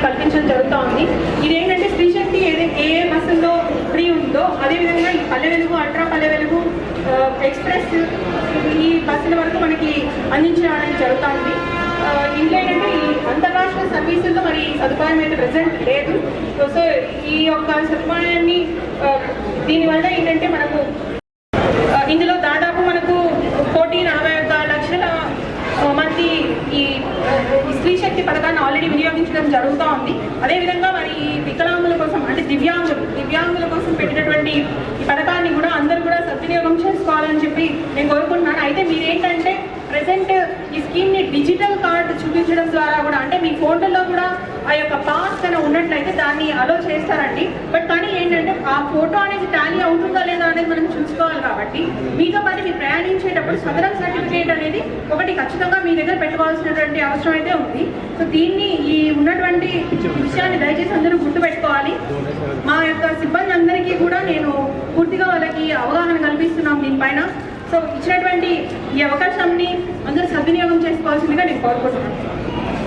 కల్పించడం జరుగుతూ ఉంది. ఇదేంటంటే స్త్రీ శక్తి ఏ బస్సుల్లో ఫ్రీ ఉందో అదేవిధంగా ఈ పల్లె వెలుగు, అల్ట్రా పల్లె వెలుగు, ఎక్స్ప్రెస్ ఈ బస్సుల వరకు మనకి అందించడం జరుగుతూ ఉంది. ఇంట్లో ఏంటంటే ఈ అంతర్రాష్ట్ర సర్వీసుల్లో మరి సదుపాయం అయితే ప్రెసెంట్ లేదు. సో ఈ యొక్క సదుపాయాన్ని దీనివల్ల ఏంటంటే మనకు ఇందులో దాదాపు మనకు 1,41 లక్షల మంది ఈ స్త్రీ శక్తి పథకాన్ని ఆల్రెడీ వినియోగించడం జరుగుతూ ఉంది. అదేవిధంగా మరి ఈ వికలాంగుల కోసం అంటే దివ్యాంగుల కోసం పెట్టినటువంటి ఈ పథకాన్ని కూడా అందరూ కూడా సద్వినియోగం చేసుకోవాలని చెప్పి నేను కోరుకుంటున్నాను. అయితే మీరేంటంటే ప్రెసెంట్ ఈ స్కీమ్ని డిజిటల్ కార్డు చూపించడం ద్వారా కూడా అంటే మీ ఫోటోలో కూడా ఆ యొక్క పాస్ కన్నా ఉన్నట్లయితే దాన్ని అలో చేస్తారండి. బట్ కానీ ఏంటంటే ఆ ఫోటో అనేది టాలీ అవుతుందా లేదా అనేది మనం చూసుకోవాలి. కాబట్టి మీతో పాటు మీరు ప్రయాణించేటప్పుడు సదరన్ సర్టిఫికేట్ అనేది ఒకటి ఖచ్చితంగా మీ దగ్గర పెట్టుకోవాల్సినటువంటి అవసరం అయితే ఉంది. సో దీన్ని ఈ ఉన్నటువంటి విషయాన్ని దయచేసి అందరూ గుర్తుపెట్టుకోవాలి. మా యొక్క సిబ్బంది అందరికీ కూడా నేను పూర్తిగా వాళ్ళకి అవగాహన కల్పిస్తున్నాం దీనిపైన. సో ఇచ్చినటువంటి ఈ అవకాశాన్ని అందరూ సద్వినియోగం చేసుకోవాల్సిందిగా నేను కోరుకుంటున్నాను.